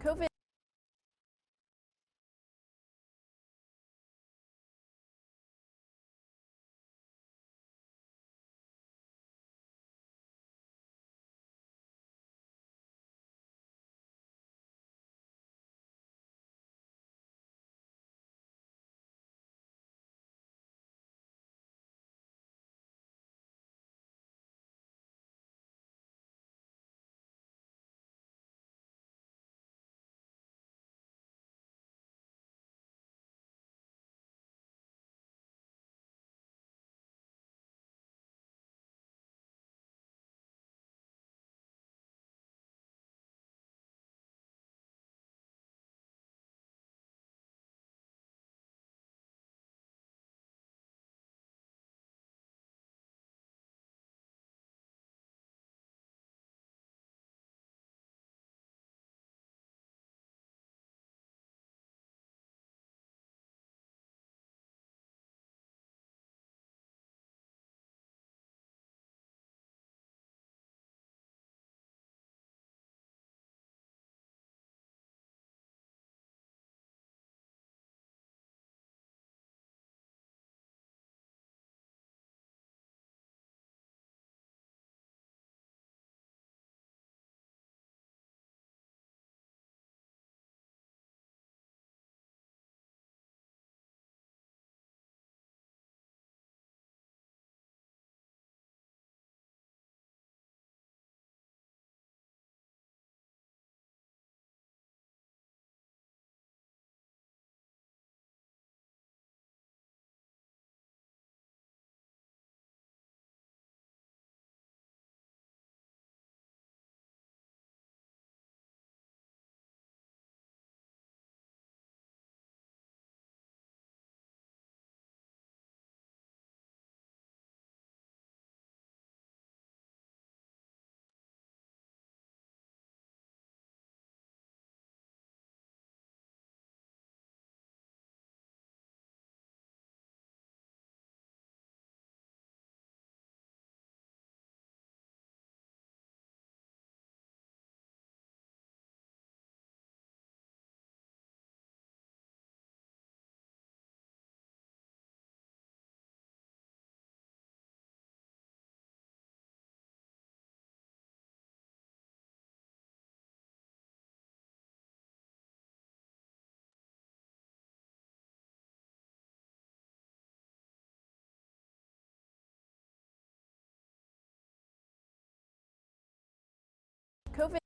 COVID COVID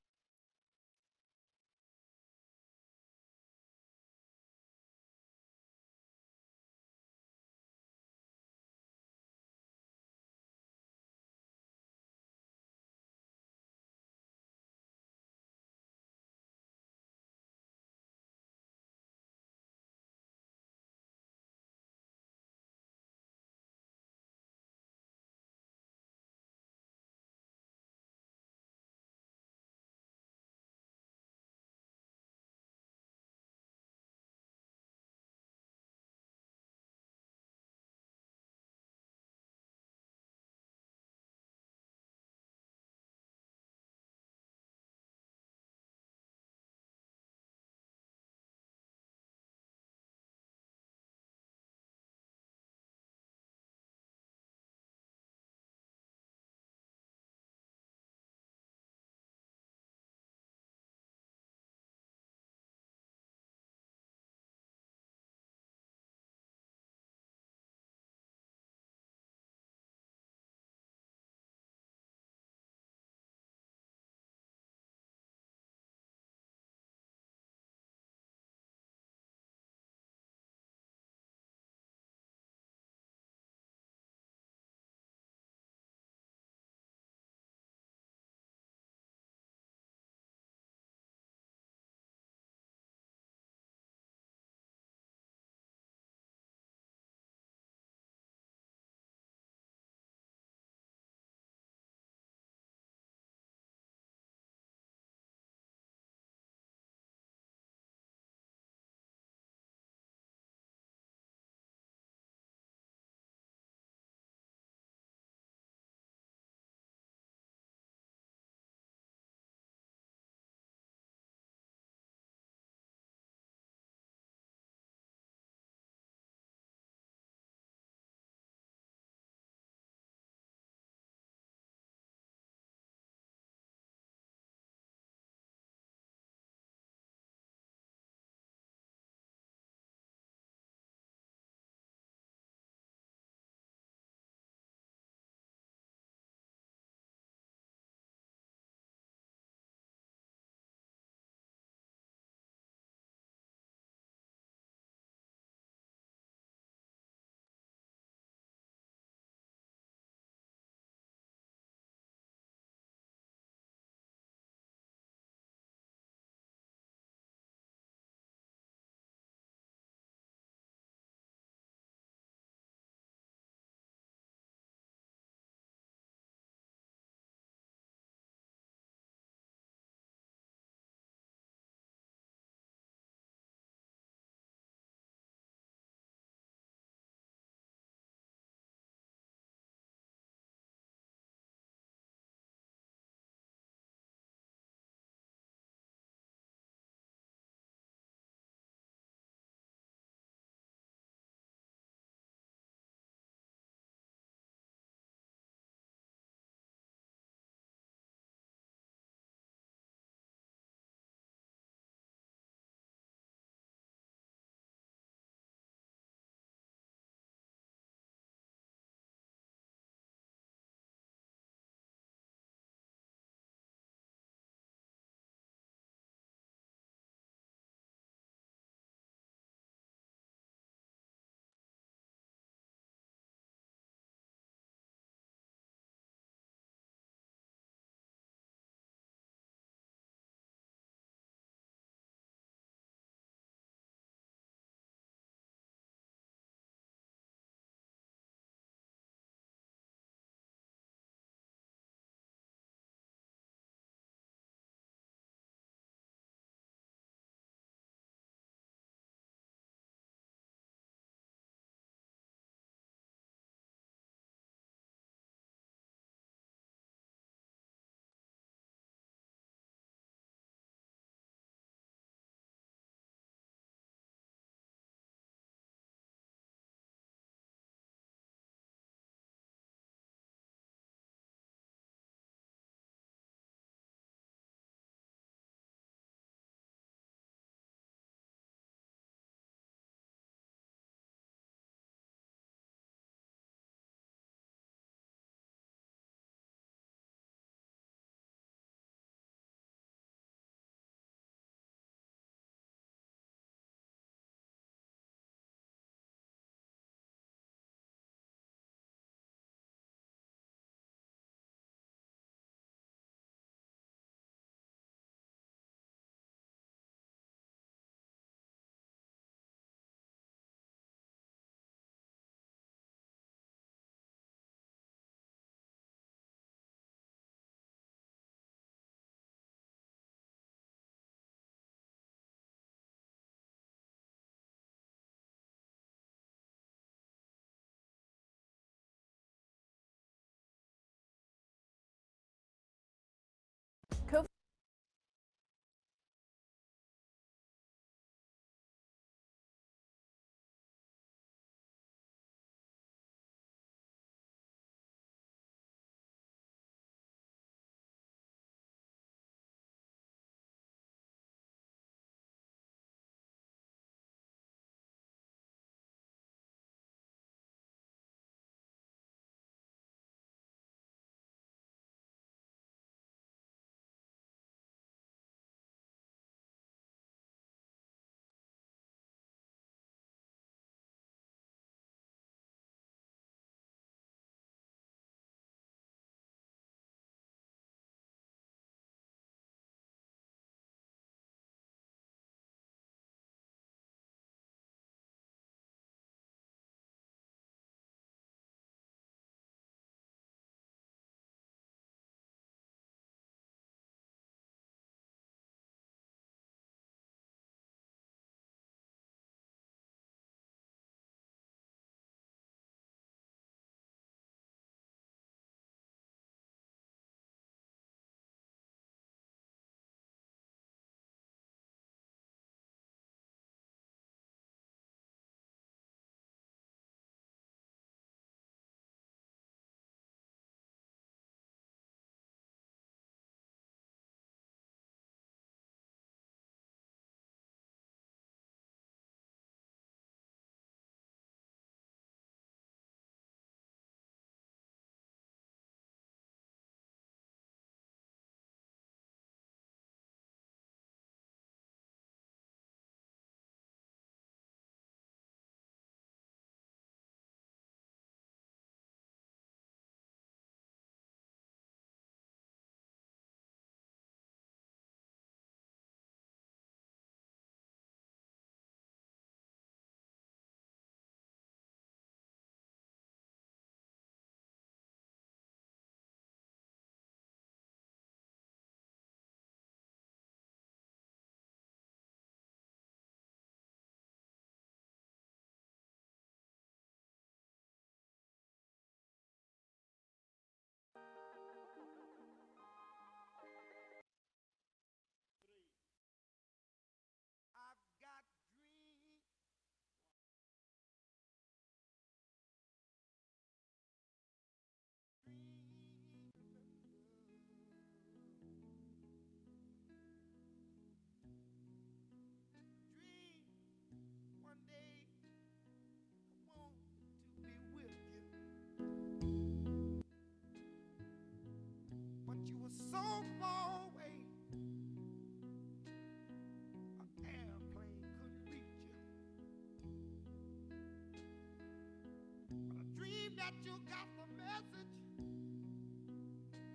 that you got the message,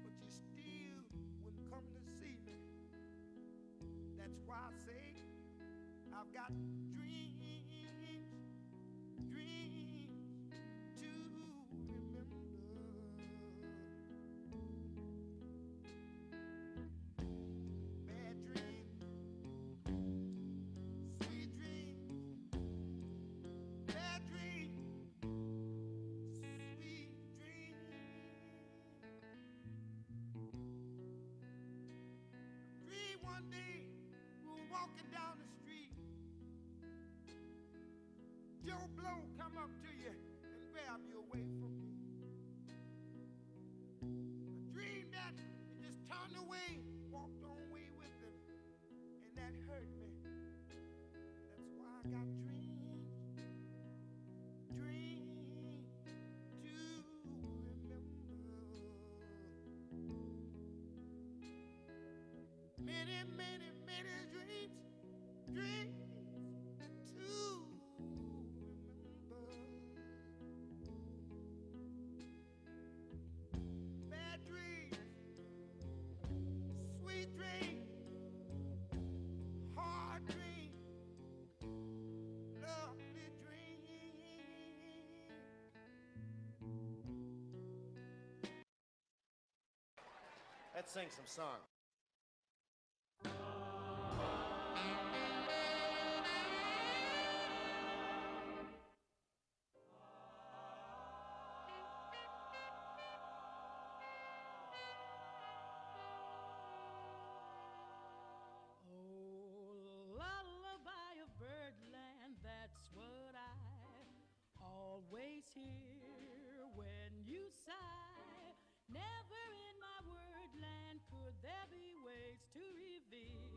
but you still wouldn't come to see me. That's why I say I've got dreams, dreams to remember. Bad dreams, sweet dreams, bad dreams, sweet dreams. Dream one day we were walking down the street. Joe Blow come up to you and grab you away from me. I dreamed that you just turned away, walked on away with him, and that hurt me. That's why I got dreams, dreams to remember. Many, many, many dreams, dreams to remember. Bad dreams, sweet dreams, hard dreams, lovely dreams. Let's sing some songs. Oh, lullaby of birdland, that's what I always hear when you sigh. Never in my wordland could there be ways to reveal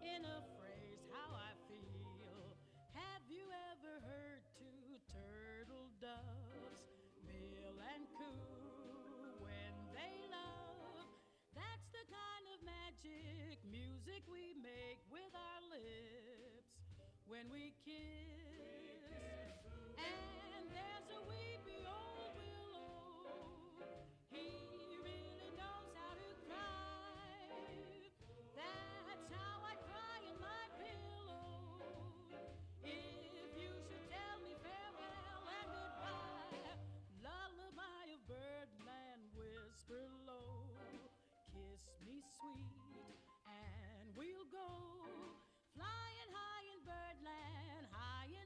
in a phrase how I feel. Have you ever heard two turtle doves, bill and coo, when they love? That's the kind of magic music we make with our lips when we kiss. And there's a weepy old willow, he really knows how to cry. That's how I cry in my pillow. If you should tell me farewell and goodbye, lullaby of birdland, whisper low, kiss me sweet, and we'll go flying high in birdland, high in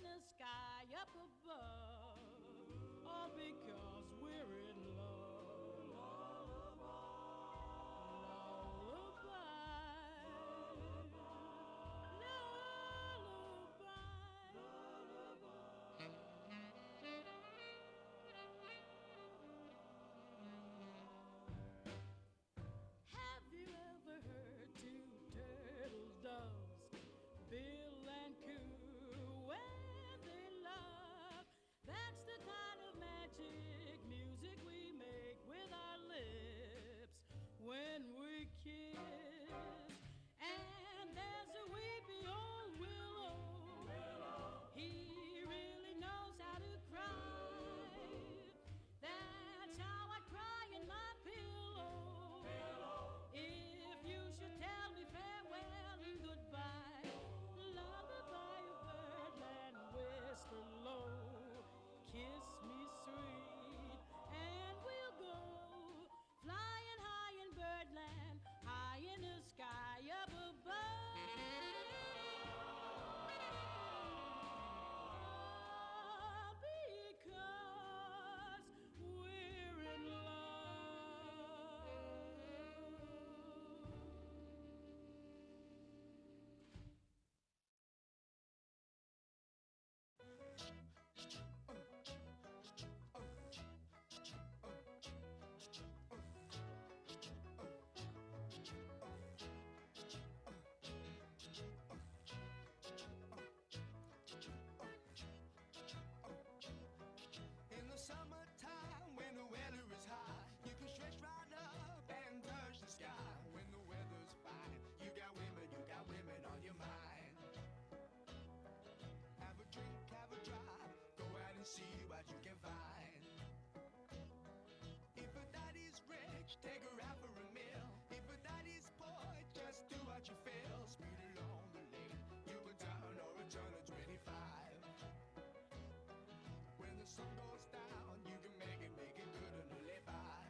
take her out for a meal. If a daddy's poor, just do what you feel. Speed along the lane, you can turn or a turn of 25. When the sun goes down, you can make it good and live by.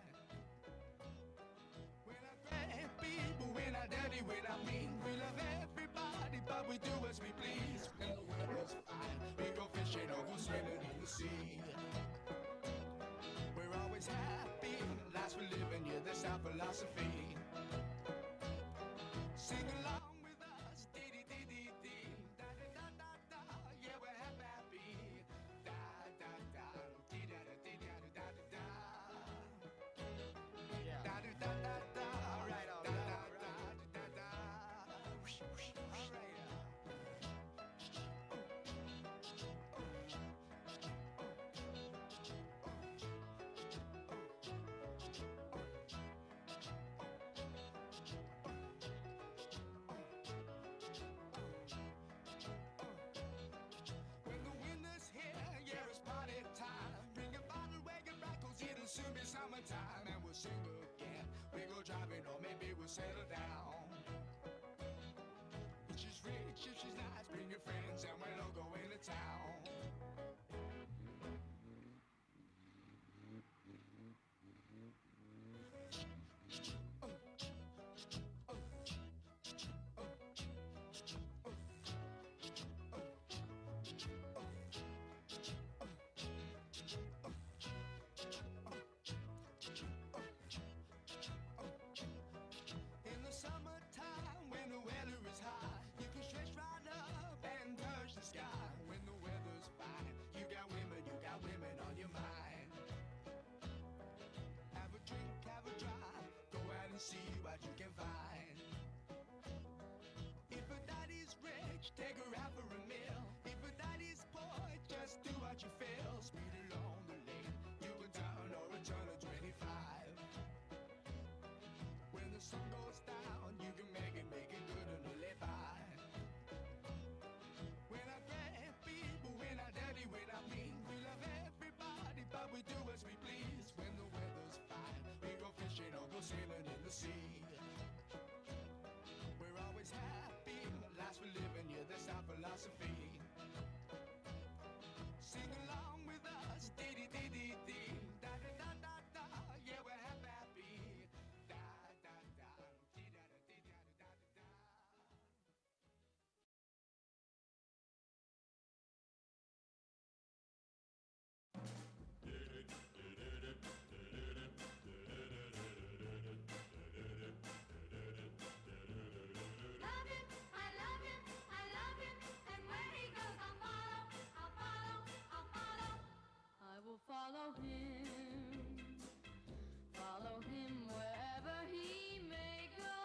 When I grab people, when I dirty, when I mean, we love everybody, but we do as we please. When the weather's fine, we go fishing or go swimming in the sea. We're always happy, life's for living, yeah, that's our philosophy. Sing along with us, dee-dee-dee-dee-dee, da-da-da-da-da, yeah, we're happy. Da-da-da, dee-da-da-dee-da-da-da-da. Yeah. Da-da-da-da-da, All right, all right, all right. da-da-da-da-da. All right. When the winter's here, yeah, it's party time. Bring a bottle, wagon back, 'cause it'll soon be summertime. And we'll sing again. We go driving, or maybe we'll settle down. If she's rich, if she's nice, bring your friends, and we'll all go into town. In the summertime, when the weather is high, you can stretch right up and touch the sky. When the weather's fine, you got women on your mind. Have a drink, have a drive, go out and see what you can find. If a daddy's rich, take her out for a meal. If a daddy's poor, just do what you feel. Speed along the lane, you can turn or a turn of 25. When the sun goes down, you can make it good and live by. When I grab people, when I dirty, when I mean, we love everybody, but we do as we please. When the weather's fine, we go fishing or go sailing in the sea. We're always happy, life's for living, yeah, that's our philosophy. Sing along with us, dee-dee-dee-dee-dee, da-da-da-da-da, yeah, we're happy. Da-da-da, dee-da-da-dee-da-da-da-da. Love him, I love him, I love him, and where he goes I'll follow, I'll follow, I'll follow. I will follow him wherever he may go.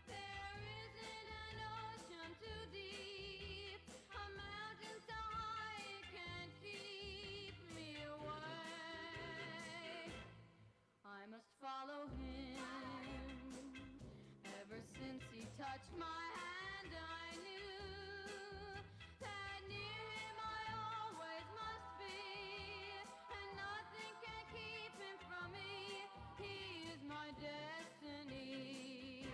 There isn't an ocean too deep, a mountain so high it can't keep me away. I must follow him. Ever since he touched my hand, I knew that near him I always must be, and nothing can keep him from me. He is my destiny.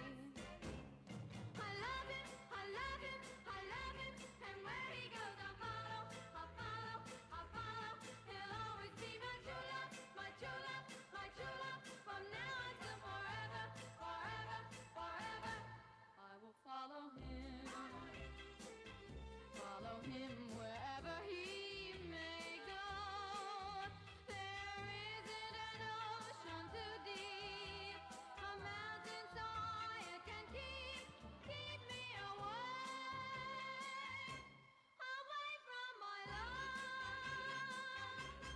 I love him, I love him, I love him, and where he goes I'll follow, I'll follow, I'll follow. He'll always be my true love, my true love, my true love, from now until forever, forever, forever. I will follow him wherever he may go. There isn't an ocean too deep, a mountain so high it can keep me away from my love.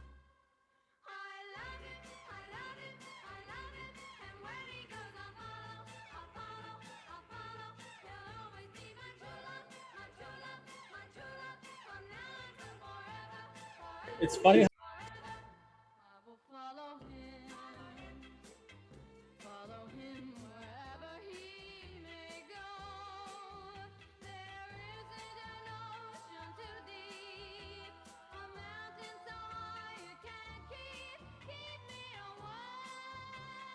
I love him, I love him, I love him, and where he goes I'll follow, I'll follow, I'll follow. He'll always be my true love, my true love, my true love, from now until forever, forever. It's funny. Forever, I will follow him wherever he may go. There isn't an ocean too deep, a mountain so high it can't keep me away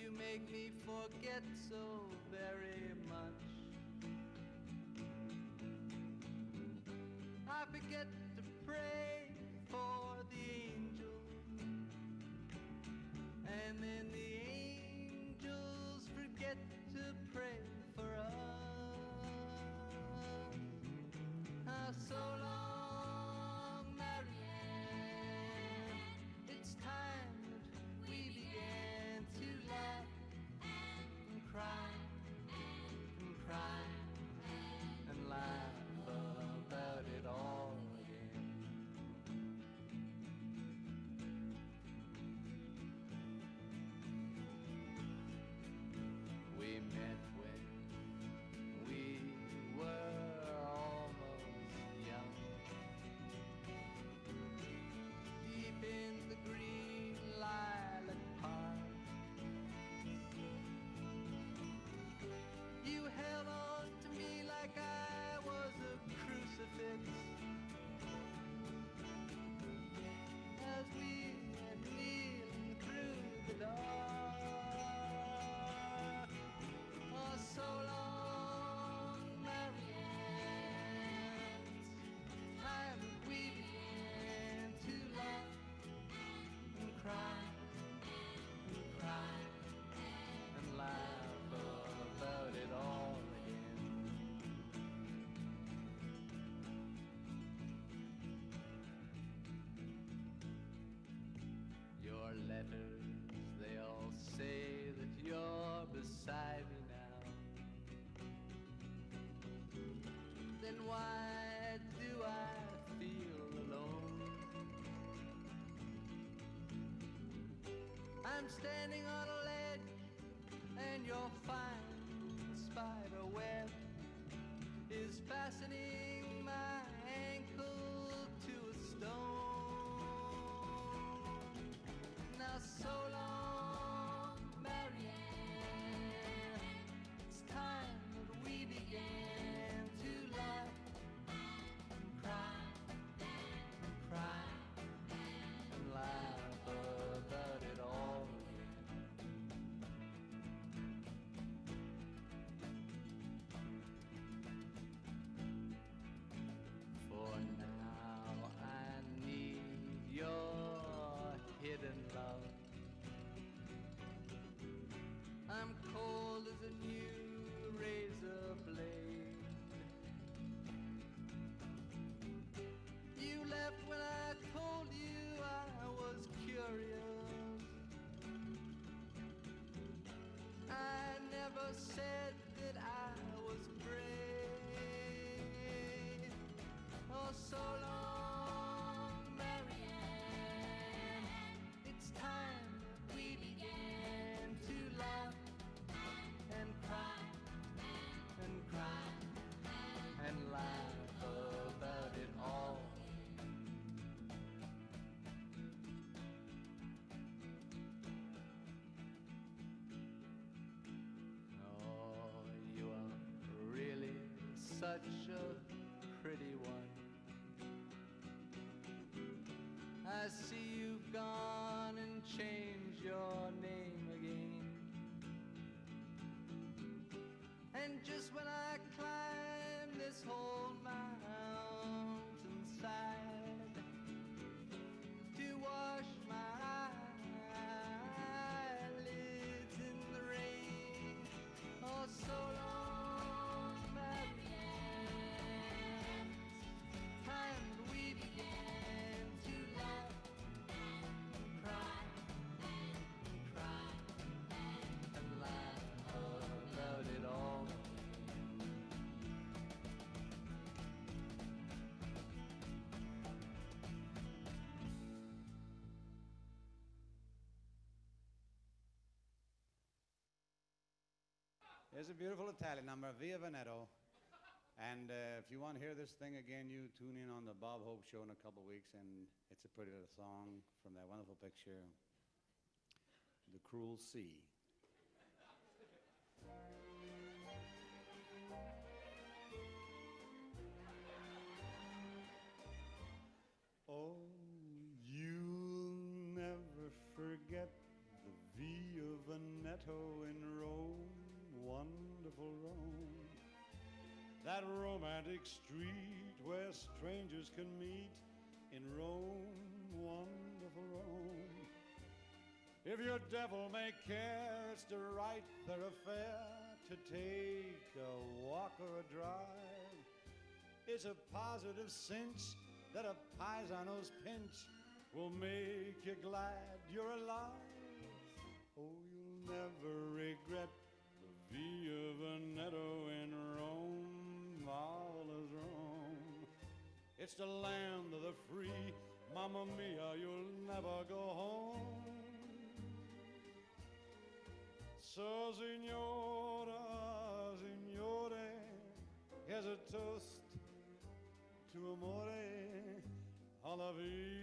you make me forget so very much. I forget to pray for the angels, and then the angels forget to pray for us. So long, Marianne, it's time that we began to laugh and cry and cry and laugh about it all again. We met when we were almost young, deep in the green lilac park. You held on to me like I was a crucifix as we were kneeling through the dark. Oh, so long, Marianne, it's time that we began to laugh and cry and cry and laugh about it all again. Your letters, they all say that you're beside me now. Then why do I feel alone? I'm standing on a ledge and your fine spider web is fastening my ankle to a stone. Now so long, Marianne, it's time that we began to laugh and cry and cry and laugh about it all again. For now I need your hidden love. I'm cold as a new razor blade. You left when I told you I was curious. I never said that I was brave. Oh, so long, Marianne, it's time that we began to laugh and cry and cry and laugh about it all. Oh, you are really such a pretty one. I see you've gone and changed your name again. And just when I climb this whole mountainside to wash my eyelids in the rain, oh, so long, Marianne, time that we began to laugh and cry and cry and laugh about it all. There's a beautiful Italian number, Via Veneto. And if you want to hear this thing again, you tune in on the Bob Hope Show in a couple weeks, and it's a pretty little song from that wonderful picture, The Cruel Sea. Oh, you'll never forget the Via Veneto Veneto in Rome, wonderful Rome. That romantic street where strangers can meet in Rome, wonderful Rome. If your devil may care, it's the right thoroughfare to take a walk or a drive. It's a positive cinch that a paisano's pinch will make you glad you're alive. Oh, you'll never regret the Via Veneto in Rome, marvelous Rome. It's the land of the free, mamma mia, you'll never go home. So, signora, signore, here's a toast to amore, alla via.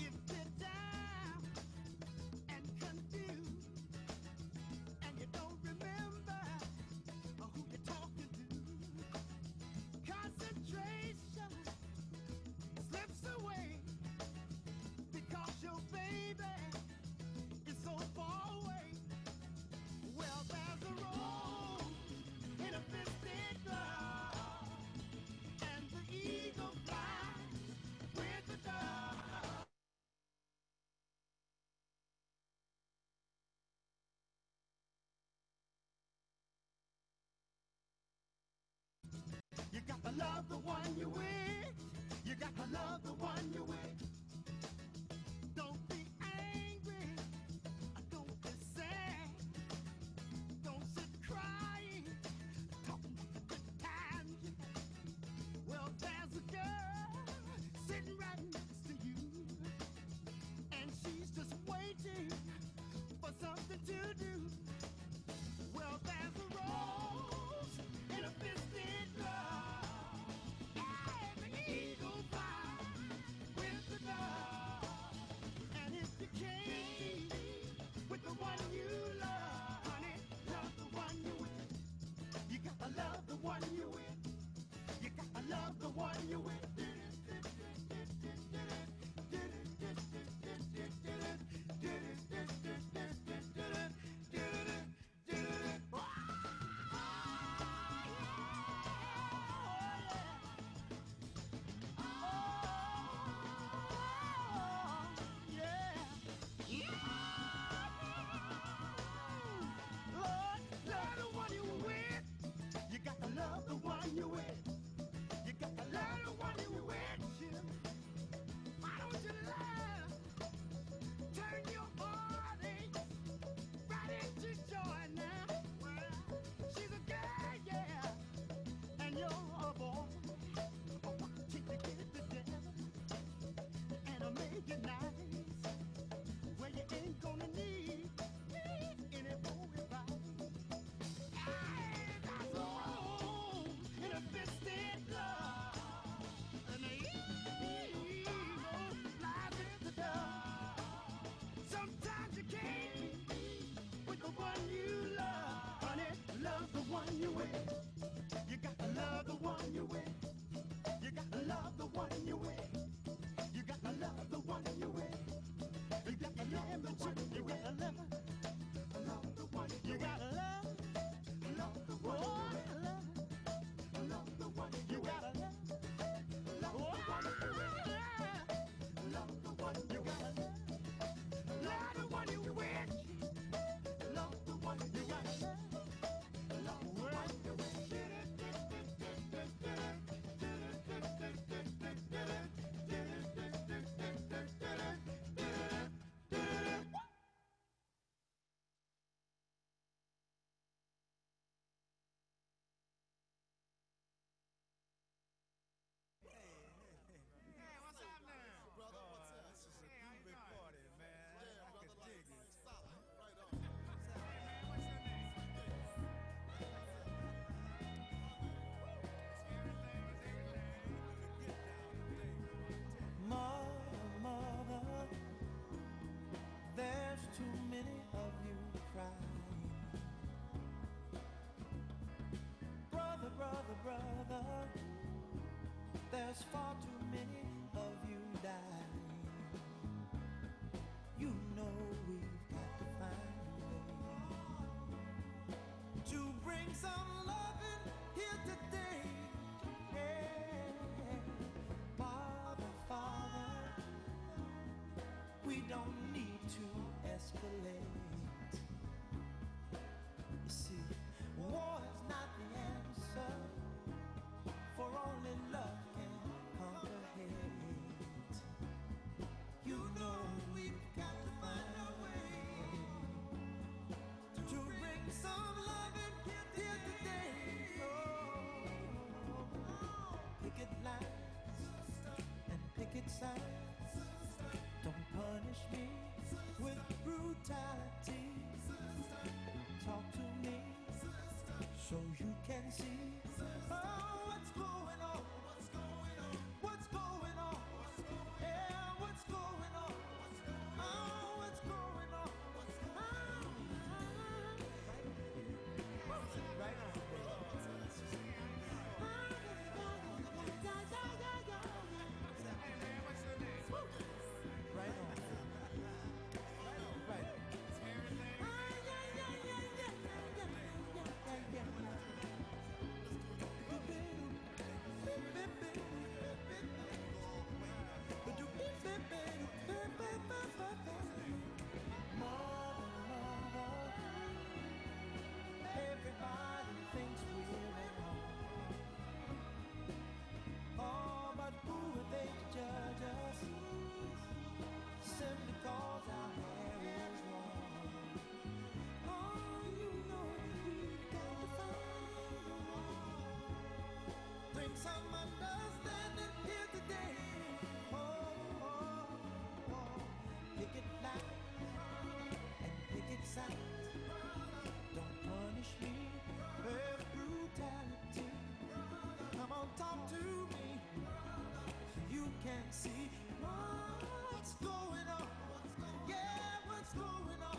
If you're down and confused and you don't remember who you're talking to, concentration slips away because your baby is so far away. Well, there's a rose in a fisted glove, and the eagle flies with the dove. You got to love the one you're with. You got to love the one you're with. Don't be angry. Don't be sad. Don't sit crying. Talking about the good times you had. Well, there's a girl sitting right next to you, and she's just waiting for something to do. Well, there's a rose in a fisted glove, and the eagle flies with the dove. And if you can't be with the one you love, honey, love the one you're with. You gotta love the one you're with. You gotta love the one you're with. You got to love the one you're with. You got to love the one you're with. Why don't you love? Turn your heartache right into joy now. Well, she's a girl, yeah, and you're a boy. Oh, why can't you get it together and make it nice? Where you ain't gonna need there's far too many of you dying. You know we've got to find a way to bring some loving here today. Yeah. Father, we don't need to escalate. You see, war is not the answer, for only love can conquer hate. You know we've got to find a way to bring some loving here today. Oh, picket lines and picket signs, don't punish me with brutality. Talk to me so you can see, oh, what's going on, what's going on, yeah, what's going on, oh, what's going on, right on, right on. Everybody thinks we're at home. Oh, but who are they to judge us? Simply cause our hair is long. Oh, you know we've got to bring some understanding here today. Picket line and picket sign, don't punish me with brutality. Come on, talk to me so you can see what's going on. Yeah, what's going on?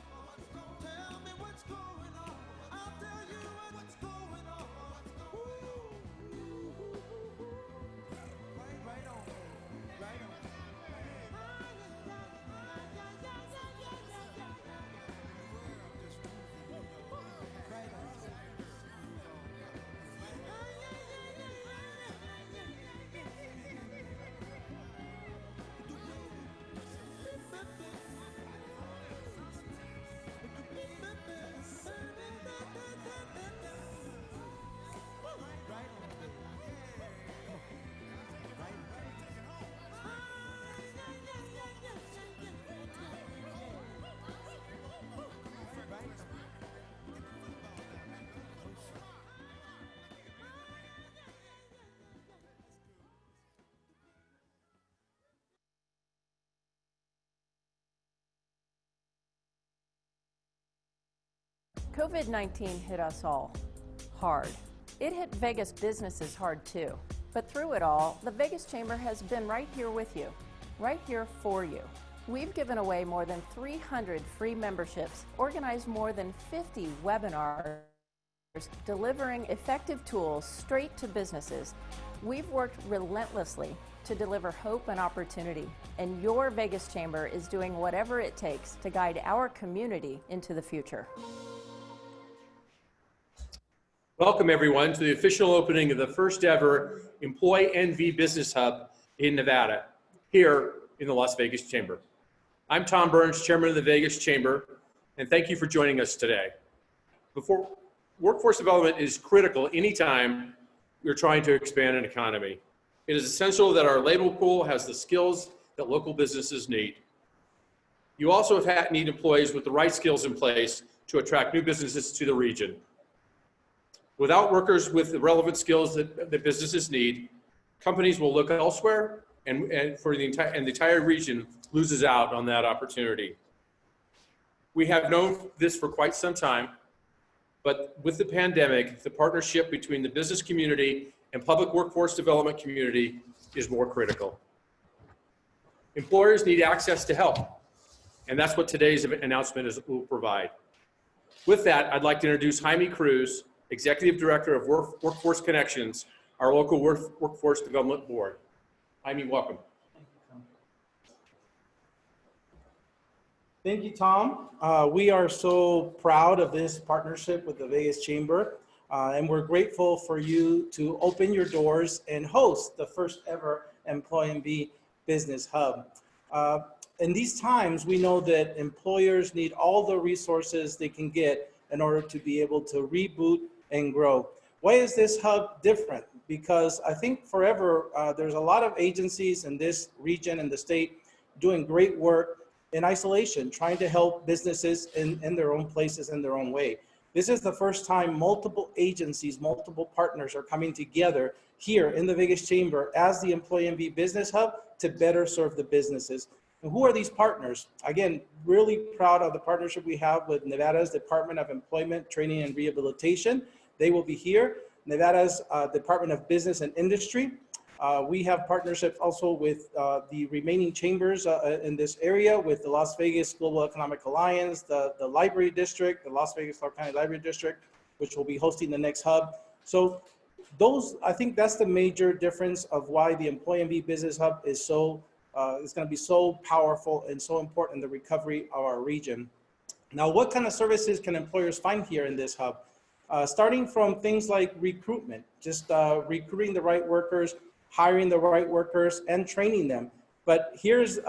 Tell me what's going on. I'll tell you what's going on. Right on, right on. COVID-19 hit us all hard. It hit Vegas businesses hard too. But through it all, the Vegas Chamber has been right here with you, right here for you. We've given away more than 300 free memberships, organized more than 50 webinars, delivering effective tools straight to businesses. We've worked relentlessly to deliver hope and opportunity, and your Vegas Chamber is doing whatever it takes to guide our community into the future. Welcome everyone to the official opening of the first ever Employee NV Business Hub in Nevada, here in the Las Vegas Chamber. I'm Tom Burns, Chairman of the Vegas Chamber, and thank you for joining us today. Workforce development is critical anytime you're trying to expand an economy. It is essential that our labor pool has the skills that local businesses need. You also need employees with the right skills in place to attract new businesses to the region. Without workers with the relevant skills that businesses need, companies will look elsewhere, and the entire region loses out on that opportunity. We have known this for quite some time, but with the pandemic, the partnership between the business community and public workforce development community is more critical. Employers need access to help, and that's what today's announcement will provide. With that, I'd like to introduce Jaime Cruz, Executive Director of Workforce Connections, our local workforce development board. Jaime, welcome. Thank you, Tom. We are so proud of this partnership with the Vegas Chamber, and we're grateful for you to open your doors and host the first ever Employee Business Hub. In these times, we know that employers need all the resources they can get in order to be able to reboot and grow. Why is this hub different? Because I think forever, there's a lot of agencies in this region and the state doing great work in isolation, trying to help businesses in their own places, in their own way. This is the first time multiple agencies, multiple partners are coming together here in the Vegas Chamber as the Employee Business Hub to better serve the businesses. And who are these partners? Again, really proud of the partnership we have with Nevada's Department of Employment, Training, and Rehabilitation. They will be here. Nevada's Department of Business and Industry. We have partnerships also with the remaining chambers in this area, with the Las Vegas Global Economic Alliance, the Library District, the Las Vegas Clark County Library District, which will be hosting the next hub. So those, I think that's the major difference of why the Employee Business Hub is so, it's gonna be so powerful and so important in the recovery of our region. Now, what kind of services can employers find here in this hub? Starting from things like recruitment, just recruiting the right workers, hiring the right workers, and training them. But here's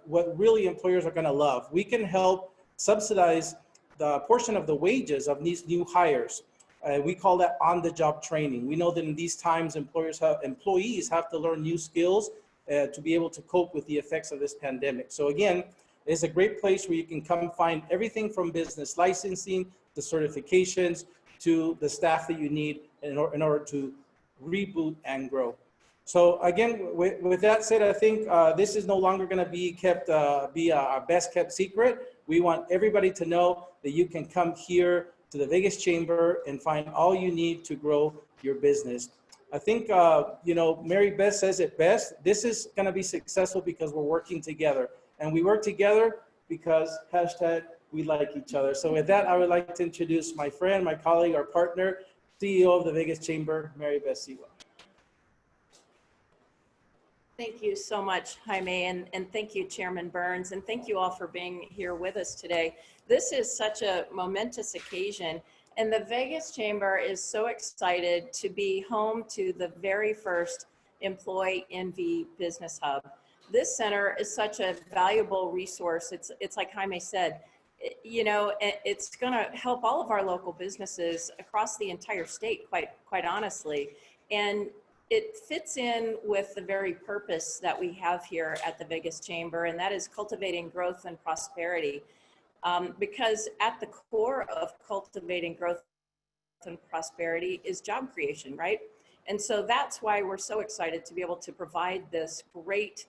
what really employers are gonna love. We can help subsidize the portion of the wages of these new hires. We call that on-the-job training. We know that in these times, employees have to learn new skills to be able to cope with the effects of this pandemic. So again, it's a great place where you can come find everything from business licensing to certifications to the staff that you need in order to reboot and grow. So again, with that said, I think this is no longer going to be kept, our best kept secret. We want everybody to know that you can come here to the Vegas Chamber and find all you need to grow your business. I think, you know, Mary Beth says it best. This is going to be successful because we're working together, and we work together because #we like each other. So with that, I would like to introduce my friend, my colleague, our partner, CEO of the Vegas Chamber, Mary Beth Siwa. Thank you so much, Jaime, and thank you, Chairman Burns, and thank you all for being here with us today. This is such a momentous occasion, and the Vegas Chamber is so excited to be home to the very first Employee NV Business Hub. This center is such a valuable resource. It's like Jaime said, you know, it's going to help all of our local businesses across the entire state, quite honestly. And it fits in with the very purpose that we have here at the Vegas Chamber, and that is cultivating growth and prosperity. Because at the core of cultivating growth and prosperity is job creation, right? And so that's why we're so excited to be able to provide this great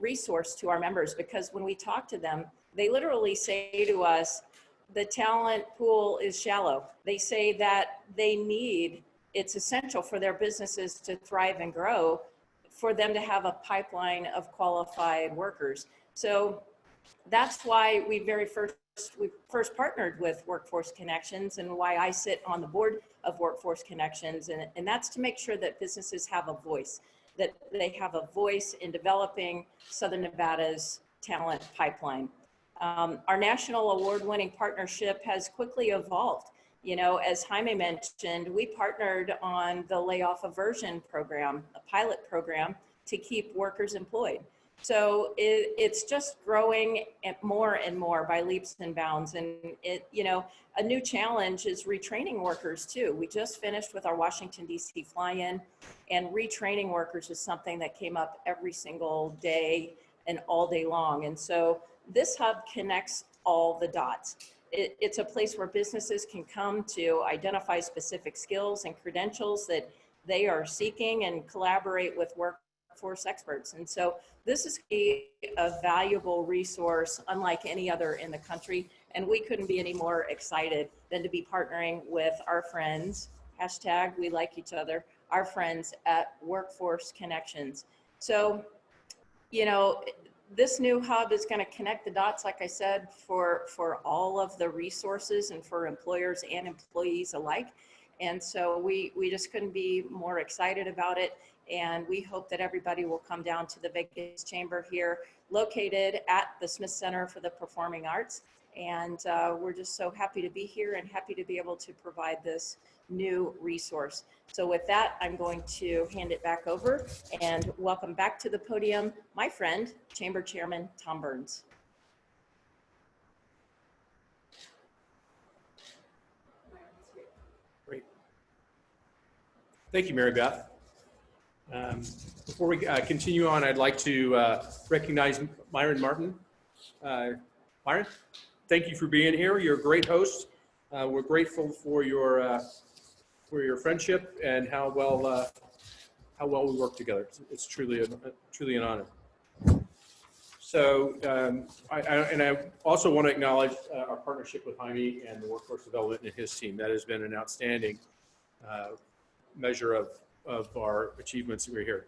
resource to our members, because when we talk to them, they literally say to us, the talent pool is shallow. They say that it's essential for their businesses to thrive and grow, for them to have a pipeline of qualified workers. So that's why we first partnered with Workforce Connections, and why I sit on the board of Workforce Connections. And that's to make sure that businesses have a voice, that they have a voice in developing Southern Nevada's talent pipeline. Our national award-winning partnership has quickly evolved. You know, as Jaime mentioned, we partnered on the layoff aversion program, a pilot program to keep workers employed. So it's just growing more and more by leaps and bounds. And you know, a new challenge is retraining workers too. We just finished with our Washington, D.C. fly-in, and retraining workers is something that came up every single day and all day long. And so this hub connects all the dots. It's a place where businesses can come to identify specific skills and credentials that they are seeking and collaborate with workforce experts. And so this is a valuable resource unlike any other in the country. And we couldn't be any more excited than to be partnering with our friends, #we like each other, our friends at Workforce Connections. So, you know, this new hub is going to connect the dots, like I said, for all of the resources and for employers and employees alike. And so we just couldn't be more excited about it. And we hope that everybody will come down to the Vegas Chamber here, located at the Smith Center for the Performing Arts. And we're just so happy to be here and happy to be able to provide this new resource. So with that, I'm going to hand it back over and welcome back to the podium my friend, Chamber Chairman Tom Burns. Great. Thank you, Mary Beth. Before we continue on, I'd like to recognize Myron Martin. Myron, thank you for being here. You're a great host. We're grateful for your friendship and how well we work together. It's truly an honor. So, I also want to acknowledge our partnership with Jaime and the Workforce Development and his team. That has been an outstanding measure of our achievements that we're here.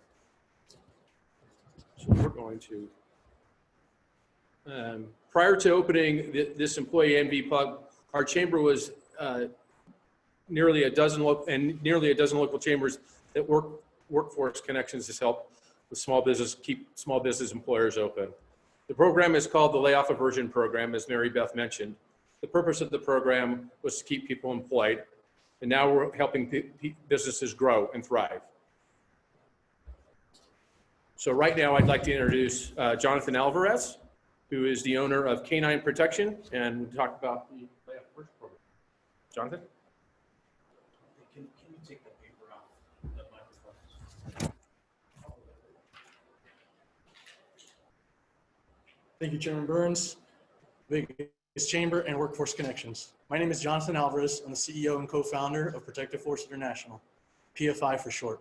So we're going to, prior to opening this employee NV Pub, our chamber was nearly a dozen local chambers that Workforce Connections has helped with keep small business employers open. The program is called the Layoff Aversion Program, as Mary Beth mentioned. The purpose of the program was to keep people employed, and now we're helping businesses grow and thrive. So right now I'd like to introduce Jonathan Alvarez, who is the owner of Canine Protection, and we'll talk about the Layoff Aversion Program. Jonathan? Can you take the paper off the microphone? Thank you, Chairman Burns, Vegas Chamber, and Workforce Connections. My name is Jonathan Alvarez. I'm the CEO and co-founder of Protective Force International, PFI for short.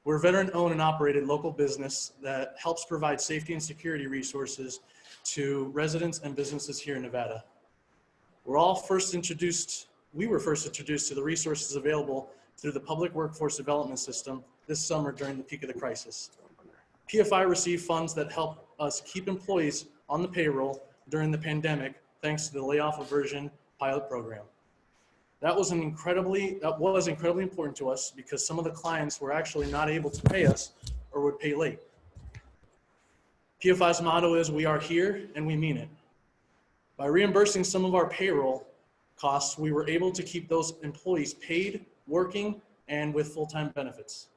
We're a veteran-owned and operated local business that helps provide safety and security resources to residents and businesses here in Nevada. We were first introduced to the resources available through the Public Workforce Development System this summer during the peak of the crisis. PFI received funds that help us keep employees on the payroll during the pandemic, thanks to the Layoff Aversion pilot program. That was incredibly important to us because some of the clients were actually not able to pay us or would pay late. PFI's motto is, "We are here and we mean it." By reimbursing some of our payroll costs, we were able to keep those employees paid, working, and with full-time benefits.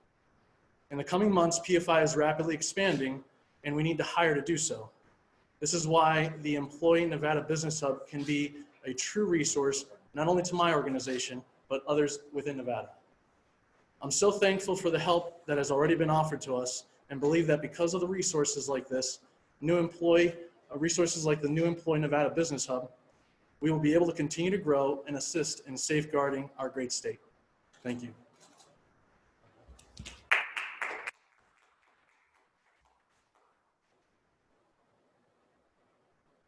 In the coming months, PFI is rapidly expanding, and we need to hire to do so. This is why the Employee Nevada Business Hub can be a true resource, not only to my organization, but others within Nevada. I'm so thankful for the help that has already been offered to us, and believe that because of the resources like this, resources like the new Employee Nevada Business Hub, we will be able to continue to grow and assist in safeguarding our great state. Thank you.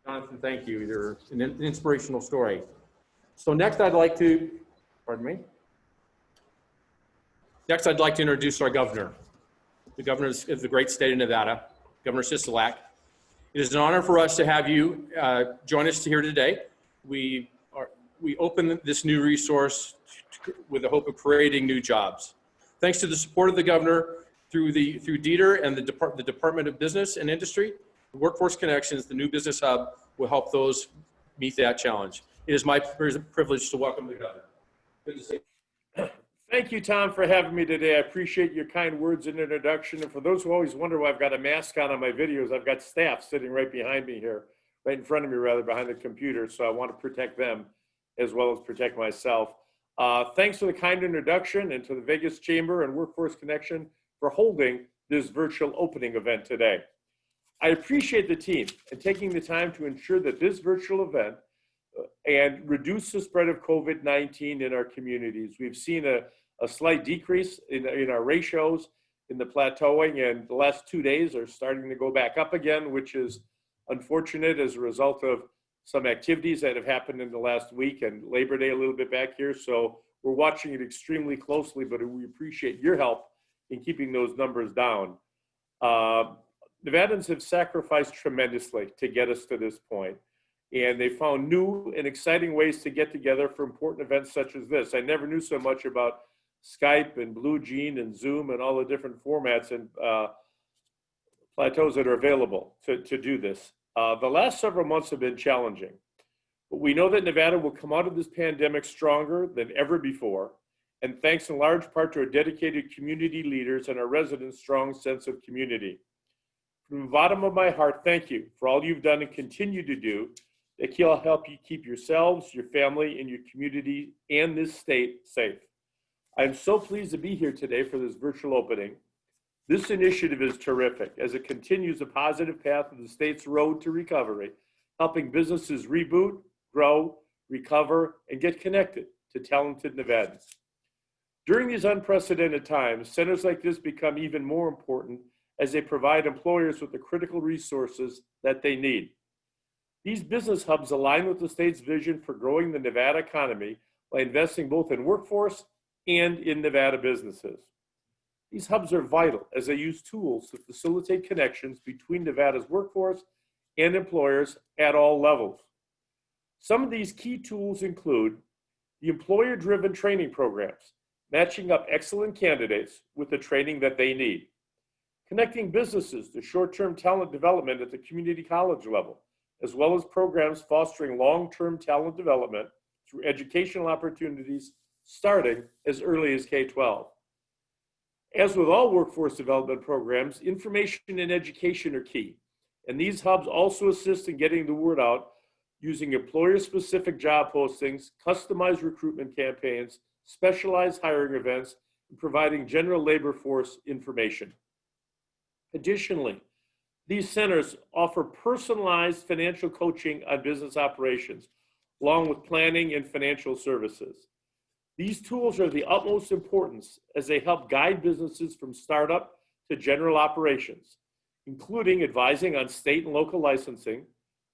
Jonathan, thank you. You're an inspirational story. So next I'd like to, Next I'd like to introduce our governor, the governor of the great state of Nevada, Governor Sisolak. It is an honor for us to have you join us here today. We open this new resource with the hope of creating new jobs. Thanks to the support of the governor through DETR and the Department of Business and Industry, Workforce Connections, the new business hub, will help those meet that challenge. It is my privilege to welcome the governor. Good to see you. Thank you, Tom, for having me today. I appreciate your kind words and introduction. And for those who always wonder why I've got a mask on my videos, I've got staff sitting right behind me here, right in front of me, rather, behind the computer. So I want to protect them as well as protect myself. Thanks for the kind introduction, and to the Vegas Chamber and Workforce Connection for holding this virtual opening event today. I appreciate the team and taking the time to ensure that this virtual event and reduce the spread of COVID-19 in our communities. We've seen a slight decrease in our ratios in the plateauing, and the last 2 days are starting to go back up again, which is unfortunate as a result of some activities that have happened in the last week and Labor Day a little bit back here. So we're watching it extremely closely, but we appreciate your help in keeping those numbers down. Nevadans have sacrificed tremendously to get us to this point, and they found new and exciting ways to get together for important events such as this. I never knew so much about Skype and Blue Jean and Zoom and all the different formats and plateaus that are available to do this. The last several months have been challenging, but we know that Nevada will come out of this pandemic stronger than ever before, and thanks in large part to our dedicated community leaders and our residents' strong sense of community. From the bottom of my heart, thank you for all you've done and continue to do that will help you keep yourselves, your family, and your community and this state safe. I'm so pleased to be here today for this virtual opening. This initiative is terrific as it continues a positive path of the state's road to recovery, helping businesses reboot, grow, recover, and get connected to talented Nevadans. During these unprecedented times, centers like this become even more important as they provide employers with the critical resources that they need. These business hubs align with the state's vision for growing the Nevada economy by investing both in workforce and in Nevada businesses. These hubs are vital as they use tools to facilitate connections between Nevada's workforce and employers at all levels. Some of these key tools include the employer-driven training programs, matching up excellent candidates with the training that they need, connecting businesses to short-term talent development at the community college level, as well as programs fostering long-term talent development through educational opportunities starting as early as K-12. As with all workforce development programs, information and education are key, and these hubs also assist in getting the word out using employer-specific job postings, customized recruitment campaigns, specialized hiring events, and providing general labor force information. Additionally, these centers offer personalized financial coaching on business operations, along with planning and financial services. These tools are of the utmost importance as they help guide businesses from startup to general operations, including advising on state and local licensing,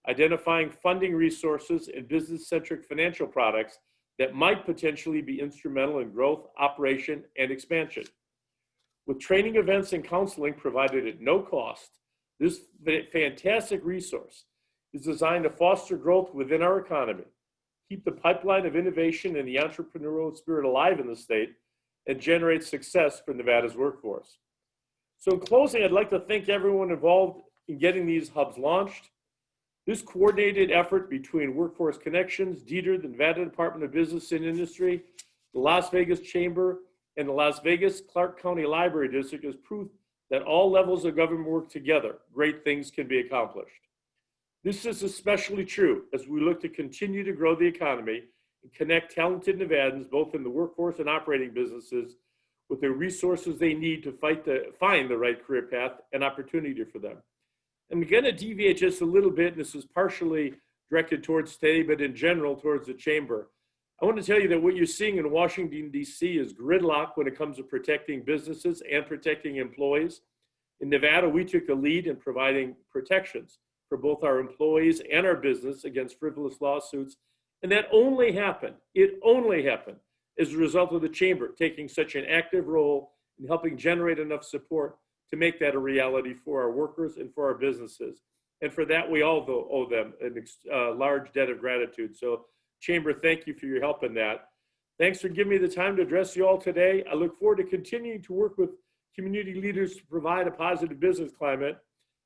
identifying funding resources and business-centric financial products that might potentially be instrumental in growth, operation, and expansion. With training events and counseling provided at no cost, this fantastic resource is designed to foster growth within our economy, keep the pipeline of innovation and the entrepreneurial spirit alive in the state, and generate success for Nevada's workforce. So in closing, I'd like to thank everyone involved in getting these hubs launched. This coordinated effort between Workforce Connections, DETR, the Nevada Department of Business and Industry, the Las Vegas Chamber, and the Las Vegas Clark County Library District is proof that all levels of government work together, great things can be accomplished. This is especially true as we look to continue to grow the economy and connect talented Nevadans, both in the workforce and operating businesses, with the resources they need to find the right career path and opportunity for them. I'm going to deviate just a little bit, and this is partially directed towards today, but in general towards the chamber. I want to tell you that what you're seeing in Washington, D.C. is gridlock when it comes to protecting businesses and protecting employees. In Nevada, we took the lead in providing protections for both our employees and our business against frivolous lawsuits. And that only happened, it only happened as a result of the chamber taking such an active role in helping generate enough support to make that a reality for our workers and for our businesses. And for that, we all owe them a large debt of gratitude. So Chamber, thank you for your help in that. Thanks for giving me the time to address you all today. I look forward to continuing to work with community leaders to provide a positive business climate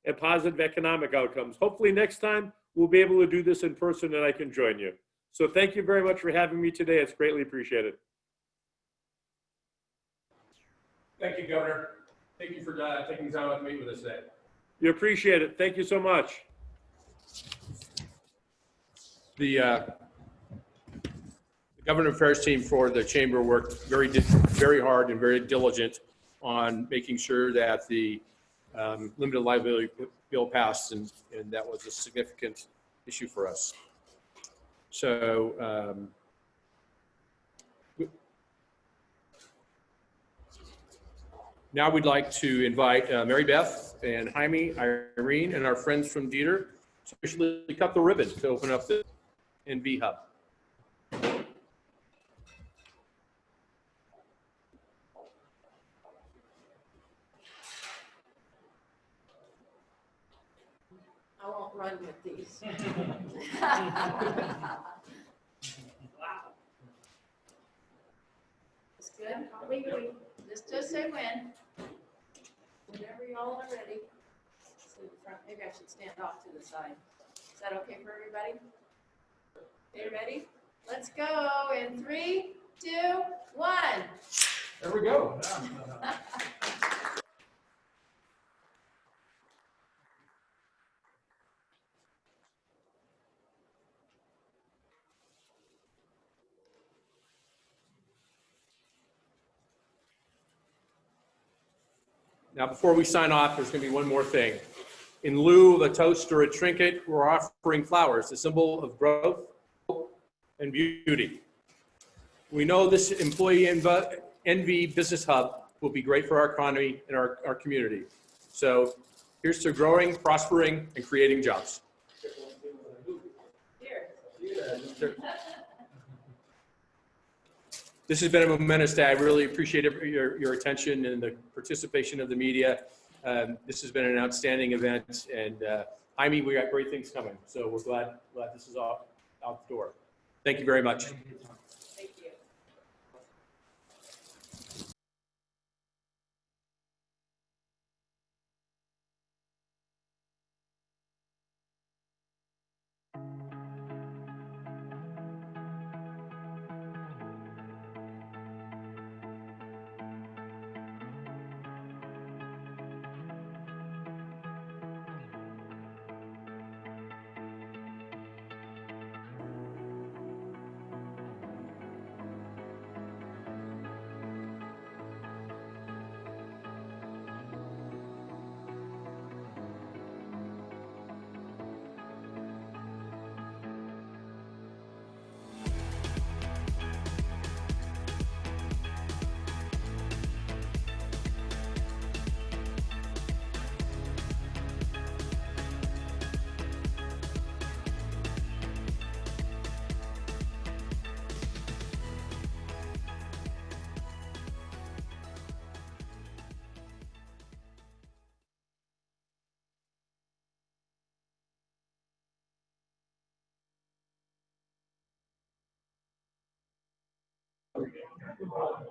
and positive economic outcomes. Hopefully next time we'll be able to do this in person and I can join you. So thank you very much for having me today. It's greatly appreciated. Thank you, Governor. Thank you for taking the time to meet with us today. You appreciate it. Thank you so much. The Government Affairs team for the Chamber worked very hard and very diligent on making sure that the limited liability bill passed, and that was a significant issue for us. So now we'd like to invite Mary Beth and Jaime, Irene, and our friends from DETR to officially cut the ribbon to open up the NV Hub. I won't run with these. good. Just say when. Whenever y'all are ready. So the front, maybe I should stand off to the side. Is that okay for everybody? Are you ready? Let's go in 3, 2, 1. There we go. Now, before we sign off, there's going to be one more thing. In lieu of a toast or a trinket, we're offering flowers, a symbol of growth, hope, and beauty. We know this employee envy business hub will be great for our economy and our community. So here's to growing, prospering, and creating jobs. This has been a momentous day. I really appreciate your attention and the participation of the media. This has been an outstanding event, and Jaime, we got great things coming. So we're glad this is out the door. Thank you very much. Thank you.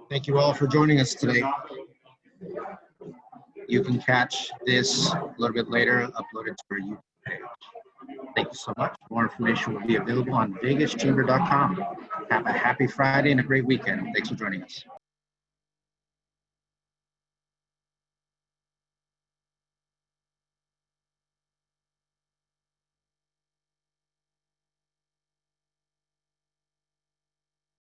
Thank you all for joining us today. You can catch this a little bit later, uploaded to our YouTube page. Thank you so much. More information will be available on vegaschamber.com. Have a happy Friday and a great weekend. Thanks for joining us.